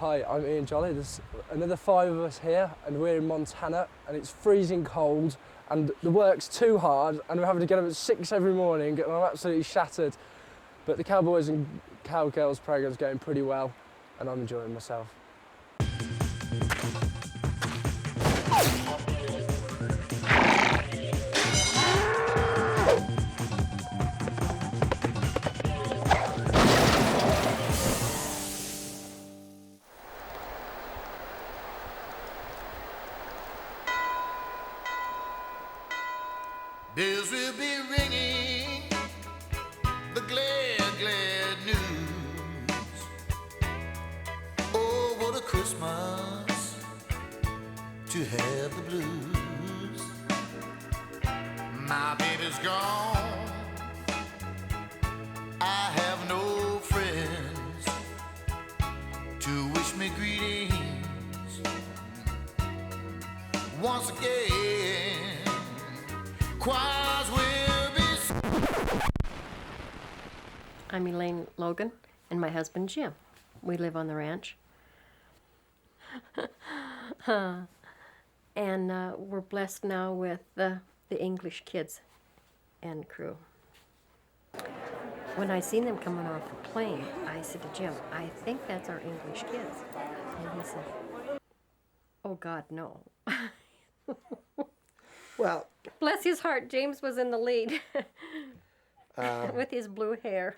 Hi, I'm Ian Jolly. There's another 5 of us here and we're in Montana and it's freezing cold and the work's too hard and we're having to get up at 6 every morning and I'm absolutely shattered. But the Cowboys and Cowgirls programme's going pretty well and I'm enjoying myself. Bells will be ringing the glad, glad news. Oh, what a Christmas to have the blues. My baby's gone, I have no friends to wish me greetings once again. Choirs will be. I'm Elaine Logan and my husband Jim. We live on the ranch. And we're blessed now with the English kids and crew. When I seen them coming off the plane, I said to Jim, I think that's our English kids. And he said, oh God, no. Well, bless his heart, James was in the lead with his blue hair.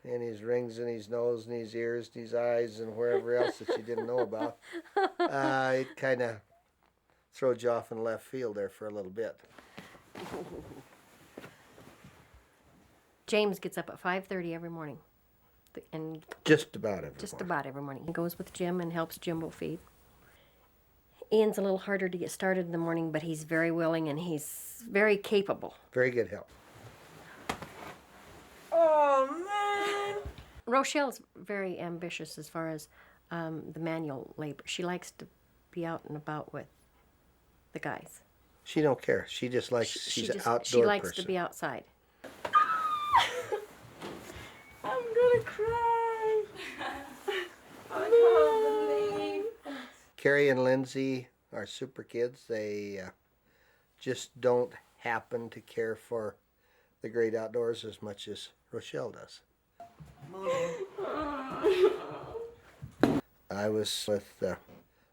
and his rings in his nose and his ears and his eyes and wherever else that you didn't know about. It kind of throws you off in left field there for a little bit. James gets up at 5:30 every morning. And Just about every Just morning. about every morning. He goes with Jim and helps Jimbo feed. Ian's a little harder to get started in the morning, but he's very willing and he's very capable. Very good help. Oh, man! Rochelle's very ambitious as far as the manual labor. She likes to be out and about with the guys. She don't care. She just likes, she's an outdoor person. She likes to be outside. I'm gonna cry. I can't believe. Carrie and Lindsay are super kids. They just don't happen to care for the great outdoors as much as Rochelle does. I was with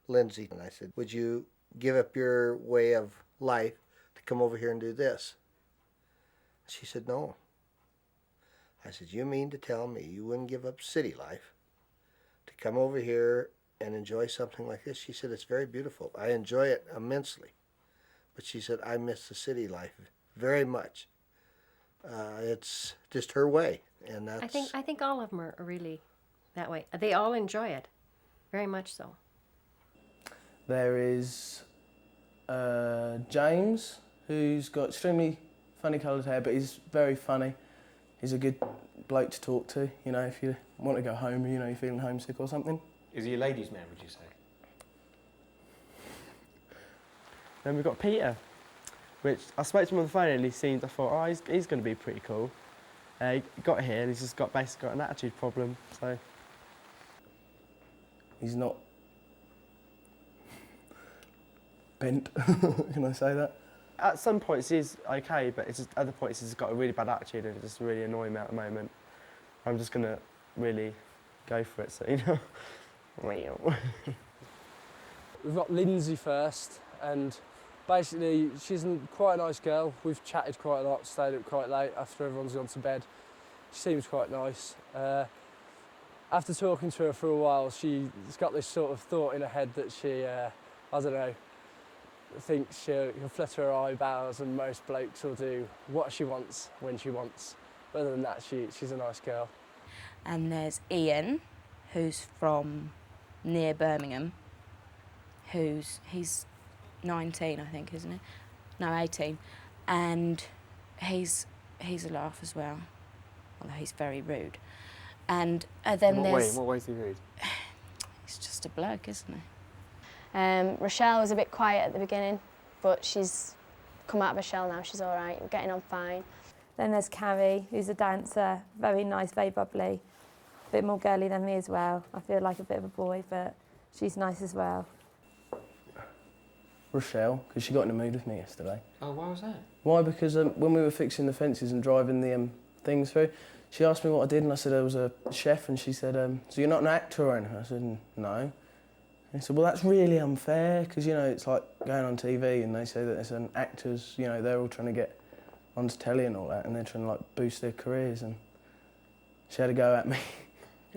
Lindsay and I said, would you give up your way of life to come over here and do this? She said, no. I said, you mean to tell me you wouldn't give up city life to come over here and enjoy something like this? She said, it's very beautiful. I enjoy it immensely. But she said, I miss the city life very much. It's just her way, and that's... I think all of them are really that way. They all enjoy it, very much so. There is James, who's got extremely funny coloured hair, but he's very funny. He's a good bloke to talk to, you know, if you want to go home, you know, you're feeling homesick or something. Is he a ladies' man, would you say? Then we've got Peter, which I spoke to him on the phone and I thought, oh, he's going to be pretty cool. He got here and he's just basically got an attitude problem, so... He's not bent, can I say that? At some points he's okay, but it's just other points he's got a really bad attitude and it's just really annoying me at the moment. I'm just going to really go for it, so, you know. We've got Lindsay first, and basically she's quite a nice girl. We've chatted quite a lot, stayed up quite late after everyone's gone to bed. She seems quite nice. After talking to her for a while, she's got this sort of thought in her head that she, I don't know, thinks she'll flutter her eyebrows and most blokes will do what she wants when she wants. But other than that, she's a nice girl. And there's Ian, who's from near Birmingham, he's 19, I think, isn't he? No, 18. And he's a laugh as well, although he's very rude. And then there's... What way is he rude? He's just a bloke, isn't he? Rochelle was a bit quiet at the beginning, but she's come out of her shell now. She's all right. We're getting on fine. Then there's Carrie, who's a dancer, very nice, very bubbly. a bit more girly than me as well. I feel like a bit of a boy, but she's nice as well. Rochelle, because she got in the mood with me yesterday. Oh, why was that? Why? Because when we were fixing the fences and driving the things through, she asked me what I did, and I said I was a chef, and she said, so you're not an actor or anything? I said, no. And she said, well, that's really unfair, because, you know, it's like going on TV and they say that there's actors, you know, they're all trying to get onto telly and all that, and they're trying to, like, boost their careers, and she had a go at me.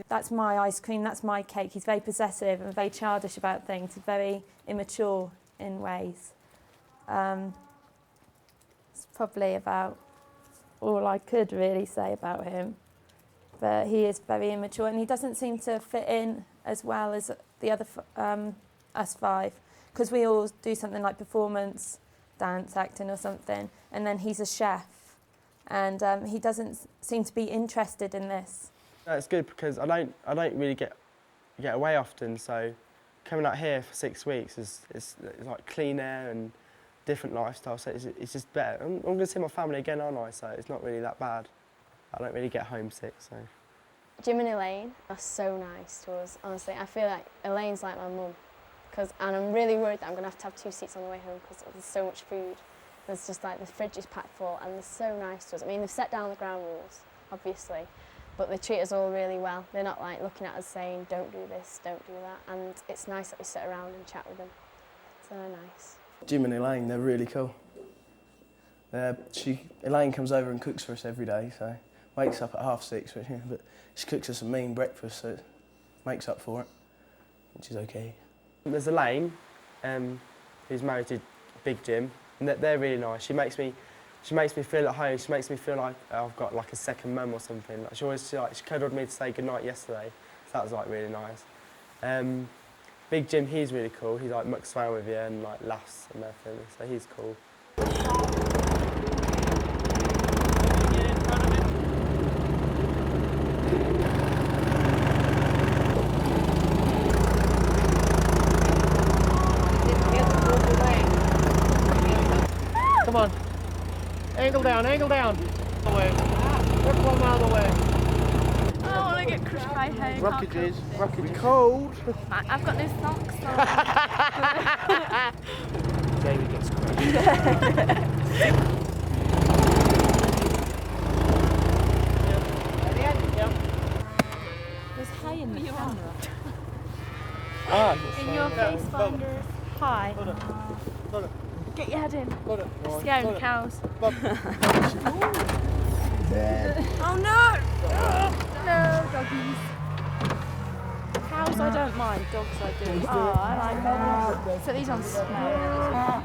That's my ice cream, that's my cake. He's very possessive and very childish about things. He's very immature in ways. It's probably about all I could really say about him. But he is very immature and he doesn't seem to fit in as well as the other us five, because we all do something like performance, dance, acting or something, and then he's a chef, and he doesn't seem to be interested in this. No, it's good because I don't really get away often, so coming out here for 6 weeks is like clean air and different lifestyle, so it's just better. I'm going to see my family again, aren't I? So it's not really that bad. I don't really get homesick, so. Jim and Elaine are so nice to us, honestly. I feel like Elaine's like my mum, and I'm really worried that I'm going to have 2 seats on the way home because there's so much food. There's just like, the fridge is packed full and they're so nice to us. I mean, they've set down the ground rules, obviously, but they treat us all really well. They're not like looking at us saying, don't do this, don't do that, and it's nice that we sit around and chat with them. So they're nice. Jim and Elaine, they're really cool. Elaine comes over and cooks for us every day, so wakes up at 6:30, but she cooks us a mean breakfast, so it makes up for it, which is okay. There's Elaine, who's married to Big Jim, and they're really nice. She makes me feel at home. She makes me feel like I've got like a second mum or something. Like she cuddled me to say goodnight yesterday, so that was like really nice. Big Jim, he's really cool. He like mucks around with you and like laughs and everything, so he's cool. Come on. Angle down, angle down. Away. Work 1 mile away. I don't want to get crushed by hay. Rockages, rockages. Cold. I've got no socks on. Jamie gets crushed. There's hay in the camera. In your face finders. Hi. Get your head in. Scaring the cows. Oh no! No, doggies. Cows I don't mind, dogs I do. Oh, I like them. Put these on smell.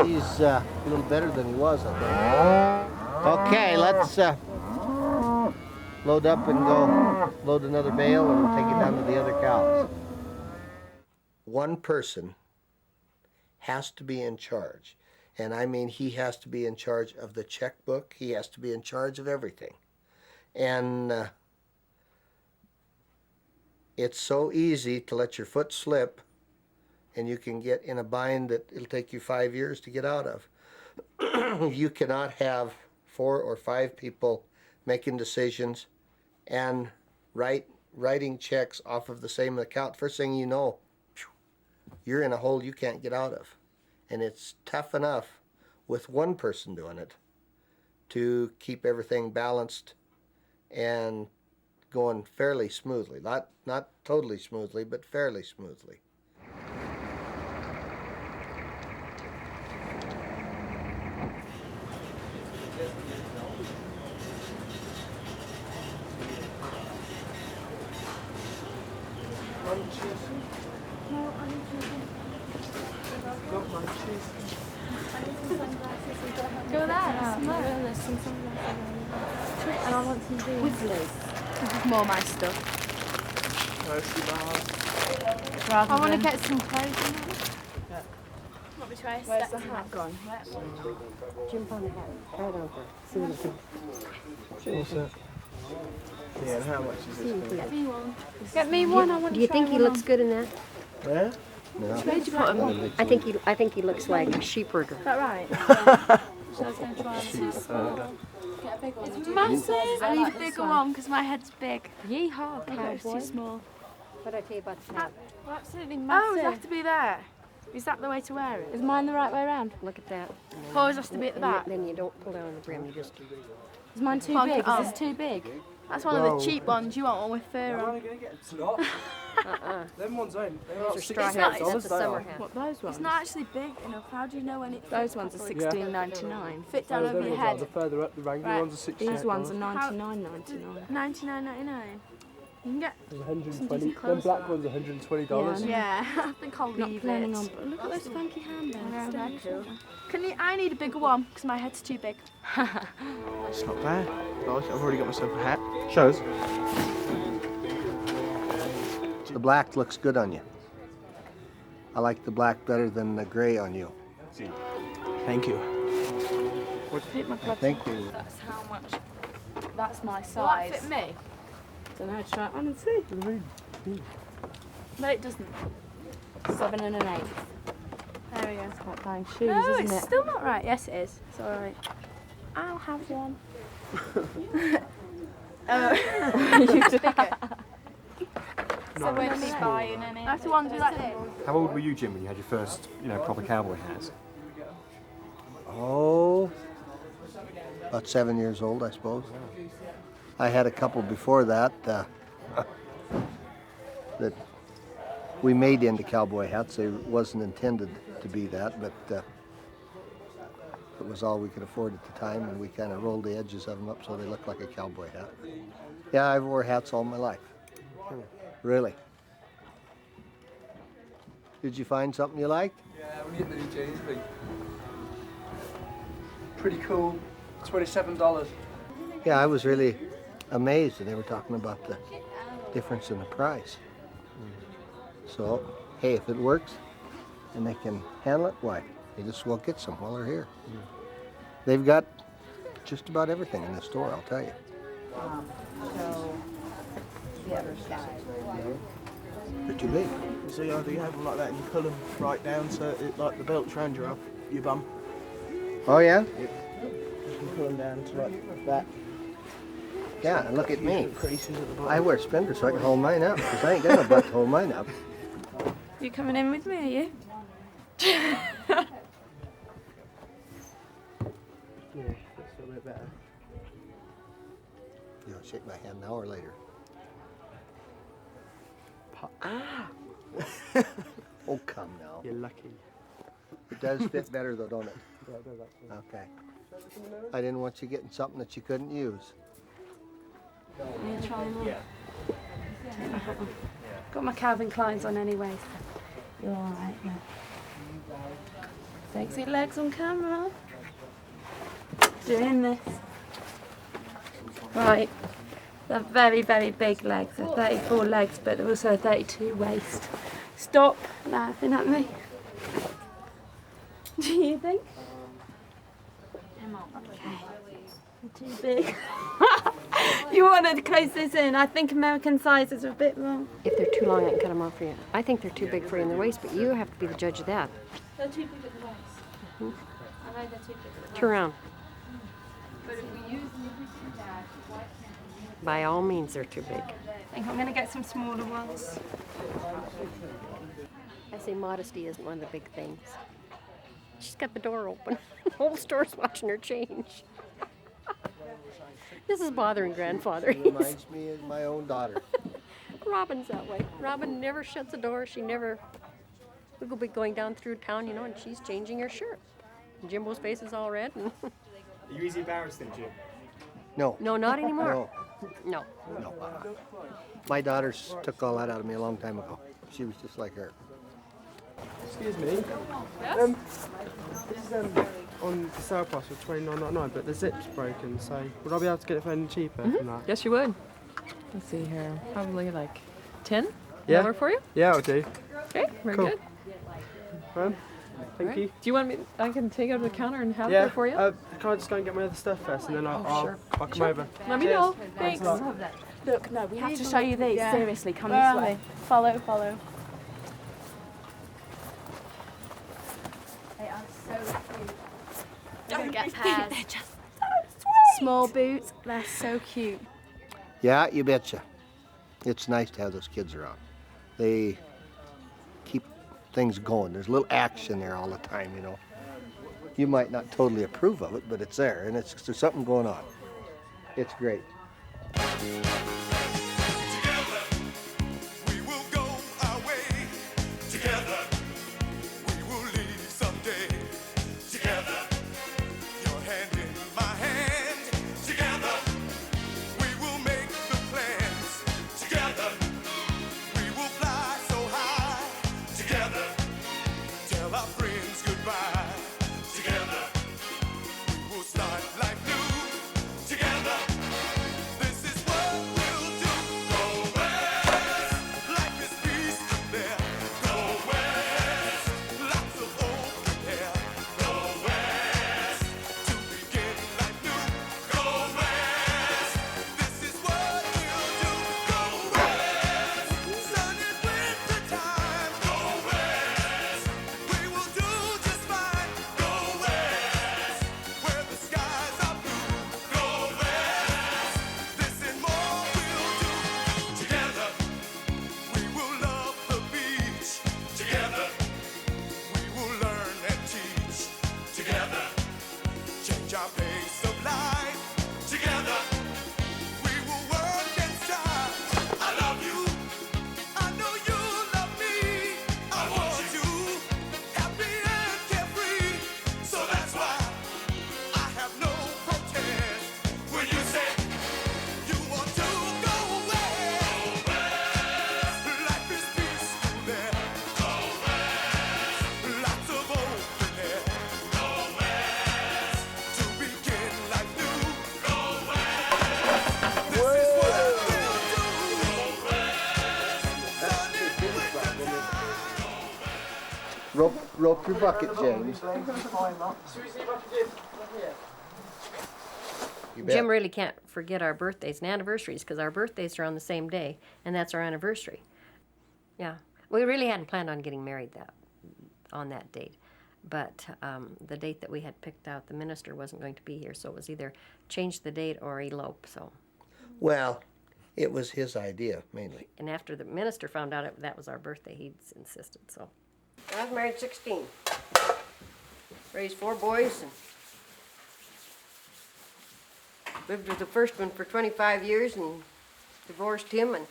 He's a little better than he was, I think. Okay, let's load up and go load another bale and take it down to the other cows. One person has to be in charge. And I mean, he has to be in charge of the checkbook. He has to be in charge of everything. And it's so easy to let your foot slip and you can get in a bind that it'll take you 5 years to get out of. You cannot have 4 or 5 people making decisions and right writing checks off of the same account. First thing you know, you're in a hole you can't get out of. And it's tough enough with one person doing it to keep everything balanced and going fairly smoothly. Not totally smoothly, but fairly smoothly. Go there. There's some sunglasses. And I want some Twizzlers. This is more my stuff. I want to get some clothes in it. Want me to try a Where's step the to hat that? gone? Jump on the hat. Try it on first. See what it can. What's that? Yeah, and how much is this? Get me one. Get me one. I want Do you to try think he one looks on. good in that? Where? Where'd you put him? I think he looks like a sheepherder. Is that right? So I was going to try one. Too small. Get a big one. It's massive. I need a bigger one because my head's big. Yeehaw, Look, it's too cowboy. small. What did I tell you about the hat? Absolutely Oh, massive. does it have to be there? Is that the way to wear it? Is mine the right way around? Look at that. Always has to be at the And back. then you don't pull down the brim. You just. Is mine too Plonk big? it Is on. this too big? That's one of the cheap ones. You want one with fur on. It's not. Them ones ain't. They're Those about are straw $68. hats. That's a $68. summer hat. What, those ones? It's not actually big enough. How do you know when it Those ones are properly? $16.99. Fit down over your The head. further up, the Wrangler Right. ones are 68. These ones are $99.99. $99.99. You can get. There's 120. decent Them clothes black for ones are $120. Yeah, I think I'll Not leave planning it. on. But look at those funky handbags. Yeah, they're cool. Can you? I need a bigger one because my head's too big. It's not bad. Like, I've already got myself a hat. Show us. The black looks good on you. I like the black better than the gray on you. Thank you. Thank you. That's how much. That's my Will that size. fit me? Don't know. Try it on and see. No, it doesn't. 7 1/8. There we go. It's like buying shoes, No, isn't it's it? still not right. Yes, it is. It's all right. I'll have one. You just- So we're just buying any. That's the ones we like. How old were you, Jim, when you had your first, proper cowboy hat? Oh, about 7 years old, I suppose. I had a couple before that that we made into cowboy hats. It wasn't intended to be that, but it was all we could afford at the time, and we kind of rolled the edges of them up so they looked like a cowboy hat. Yeah, I've wore hats all my life. Really. Did you find something you liked? Yeah, we get the new Jainsbury. Pretty cool. $27. Yeah, I was really amazed that they were talking about the difference in the price. So, hey, if it works and they can handle it, why? They just will get some while they're here. They've got just about everything in the store, I'll tell you. They're too big. You see how you have them like that and you pull them right down so it like the belt's around your bum. Oh, yeah? You can pull them down to like that. Yeah, and look at me. Creases at the bottom. I wear spinders so I can hold mine up, because I ain't got no butt to hold mine up. You coming in with me, are you? Yeah, that's a little bit better. You want to shake my hand now or later? Oh, come now. You're lucky. It does fit better though, don't it? Yeah, it does actually. Okay. I didn't want you getting something that you couldn't use. Are you trying on? Got my Calvin Kleins on anyway, so you're all right. Yeah. Sexy legs on camera. Doing this. Right. They're very, very big legs. They're 34 legs, but they're also a 32 waist. Stop laughing at me. Do you think? Okay. Too big. You wanted to close this in. I think American sizes are a bit wrong. If they're too long, I can cut them off for you. I think they're too big for you in the waist, but you have to be the judge of that. They're too big at the waist. I know they're too big at the waist. Turn around. But if we use the Dad, why can't we use By all means, they're too big. I think I'm going to get some smaller ones. I say modesty isn't one of the big things. She's got the door open. The whole store's watching her change. This is bothering Grandfather. It reminds me of my own daughter. Robin's that way. Robin never shuts the door. She never... We'll be going down through town, you know, and she's changing her shirt. And Jimbo's face is all red. And Are you easy embarrassed then, Jim? No. no, not anymore. No. No. No. My daughters took all that out of me a long time ago. She was just like her. Excuse me. This is on the sale price for $29.99, but the zip's broken, so would I be able to get it for any cheaper than that? Yes, you would. Let's see here. Probably like 10? Yeah. That work for you? Yeah, I'll do. Okay, very Cool. good. Thank Right. you. Do you want me? I can take it over to the counter and have it Yeah. there for you. Can I just go and get my other stuff first, and then I'll come Sure. over. Let me Cheers. know. Thanks. a lot. Look, no, we have to show you these. Yeah. Seriously, come Where this are way. they? Follow. They are so cute. Don't get think pairs. they're just so sweet. Small boots, they're so cute. Yeah, you betcha. It's nice to have those kids around. They keep things going. There's a little action there all the time, you know. You might not totally approve of it, but it's there, and there's something going on. It's great. We will go our way. Together, we will leave someday. Together, your hand in my hand. Together, we will make the plans. Together, we will fly so high. Together, tell our friends goodbye. Together, we will start life new. Together, this is what we'll do. Go west, life is peaceful there. Go west, lots of open air. Go west, to begin life new. Go west, this is what we'll do. Go west, sun in winter time. Go west, we will do just fine. Go west, where the skies are blue. Go west, this and more we'll do. Together, we will love the beach. Together, we will learn and teach. Together, change our pace of life. Together, we will work and strive. I love you. I know you love me. I want you happy and carefree. So that's why I have no protest when you say you want to go west. Life is peaceful there. Go west. Lots of open air. Go west. To begin life new. Go west. This is what we'll do. Go west. Sun in winter time. Rope your bucket, James. You bet. Jim really can't forget our birthdays and anniversaries because our birthdays are on the same day, and that's our anniversary. Yeah, we really hadn't planned on getting married on that date, but the date that we had picked out, the minister wasn't going to be here, so it was either change the date or elope. So, Well, it was his idea mainly. and after the minister found out that was our birthday, he insisted. So, I was married 16, raised 4 boys, and lived with the first one for 25 years and divorced him and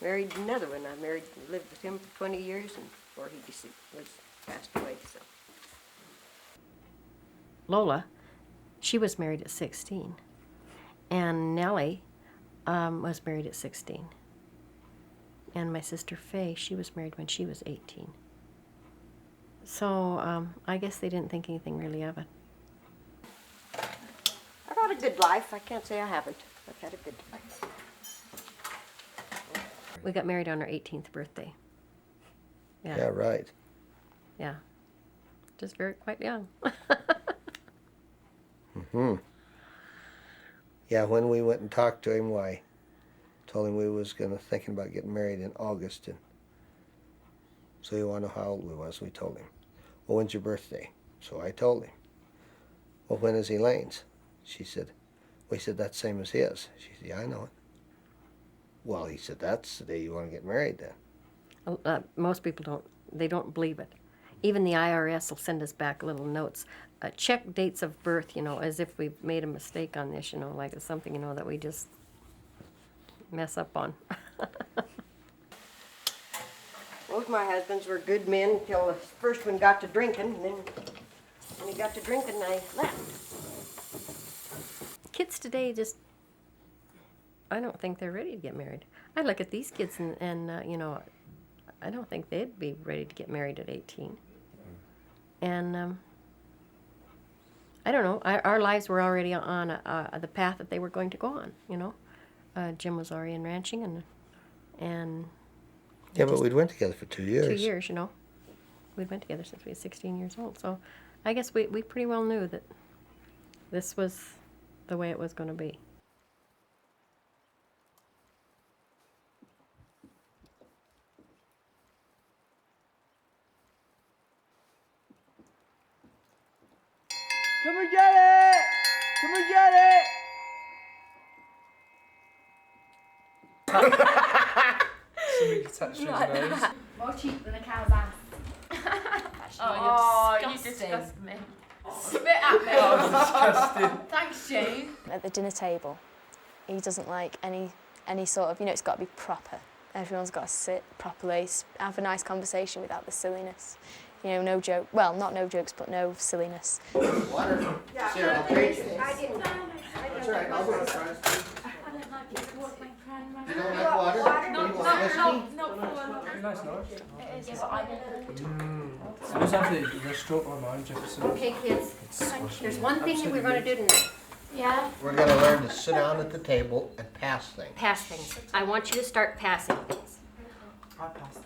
married another one. I lived with him for 20 years and before he passed away. So Lola, she was married at 16, and Nellie was married at 16, and my sister Faye, she was married when she was 18. So I guess they didn't think anything really of it. I've had a good life. I can't say I haven't. I've had a good life. We got married on our 18th birthday. Yeah, right. Yeah. Just quite young. Yeah, when we went and talked to him, why, told him we was thinking about getting married in August, and so he wanted to know how old we was. We told him. Well, when's your birthday? So I told him. Well, when is Elaine's? She said, we said that's same as his. She said, yeah, I know it. Well, he said, that's the day you want to get married then. Most people don't believe it. Even the IRS will send us back little notes. Check dates of birth, as if we've made a mistake on this, like it's something, that we just mess up on. Both my husbands were good men until the first one got to drinking, and then when he got to drinking, I left. Kids today I don't think they're ready to get married. I look at these kids and I don't think they'd be ready to get married at 18. And I don't know, our lives were already on the path that they were going to go on, Jim was already in ranching and Yeah, but we went together for 2 years. 2 years, We'd been together since we were 16 years old. So I guess we pretty well knew that this was the way it was going to be. Come and get it! Come and get it! Something attached to his nose. More cheap than a cow's ass. Oh, you you disgust me. Spit at me. That was disgusting. Thanks, Jane. At the dinner table, he doesn't like any sort of, it's got to be proper. Everyone's got to sit properly, have a nice conversation without the silliness. No joke. Well, not no jokes, but no silliness. Water? Sarah, I'll take it. I didn't. That's all right, I'll go first. I don't like it. What's my friend? You don't like water? No, You want whiskey? Nice, nice. It is, yeah, but I don't. I was at the restaurant on mine, Jefferson. Okay, kids. There's one thing that we're going to do tonight. Yeah. We're going to learn to sit down at the table and pass things. Pass things. I want you to start passing things.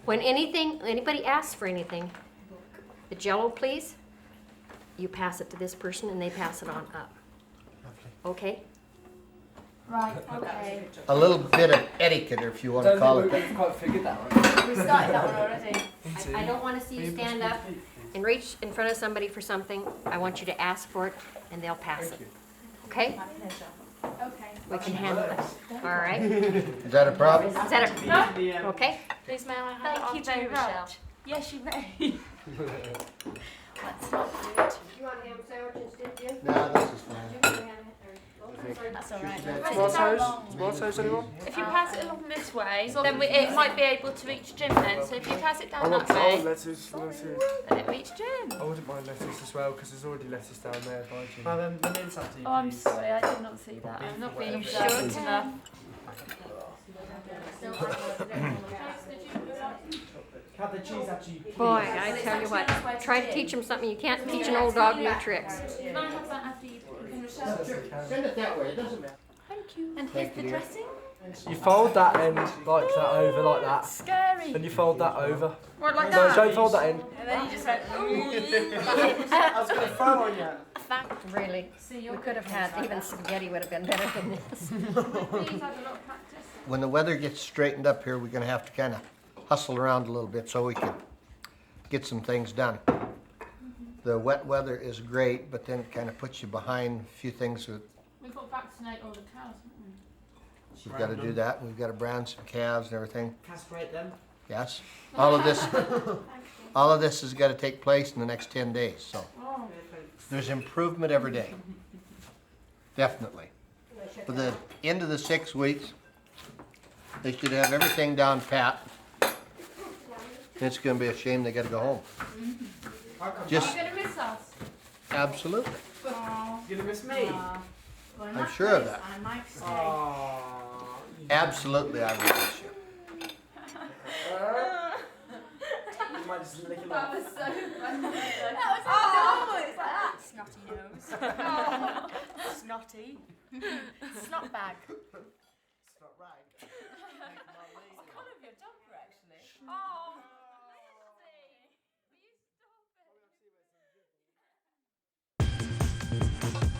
When anybody asks for anything, the Jell-O, please, you pass it to this person and they pass it on up. Okay? Right, okay. A little bit of etiquette, if you want to call it that. We've quite figured that one. We started that one already. I don't want to see you stand up and reach in front of somebody for something. I want you to ask for it and they'll pass it. Okay? My pleasure. Okay. We can handle it. All right? Is that a problem? Is that a... Okay? Please, may I have Thank you very much. Yes, you may. Let's not do it. You want ham sandwiches, did you? No, this is fine. That's all right. Small toes? Small toes, anyone? If you pass it along this way, then it might be able to reach Jim then. So if you pass it down that way, lettuce. then it reach Jim. I wouldn't mind lettuce as well, because there's already lettuce down there by Jim. The mince after you, Oh, I'm please. sorry, I did not see that. I'm not being short enough. Have the cheese after you, please. Boy, I tell you what, try to teach them something. You can't teach an old dog new tricks. Can I have that after you? Send it that way, it doesn't matter. Thank you. And Thank here's the you. dressing. You fold that end like that over, like that. Scary. Then you fold that over. What, like No, that? don't fold that in. And then you just went, I was going to throw on you. Really, we could have had, even spaghetti would have been better than this. Please have a lot of practice. When the weather gets straightened up here, we're going to have to kind of hustle around a little bit so we can get some things done. The wet weather is great, but then it kind of puts you behind a few things that We've got to vaccinate all the cows, haven't we? we've got to do that. We've got to brand some calves and everything. Castrate them. Yes. All of this has got to take place in the next 10 days. So there's improvement every day. Definitely. For the end of the 6 weeks, they should have everything down pat. It's going to be a shame they got to go home. Just You're going to miss us. absolutely. Oh, You're going to miss me. well, in I'm that sure of case, that. I might stay. Absolutely, I will miss you. You might just lick it That off. was so funny. That was it's like that. Snotty nose. Snotty. Snot bag. It's not right. What colour of your jumper, actually? Oh. Will you stop it?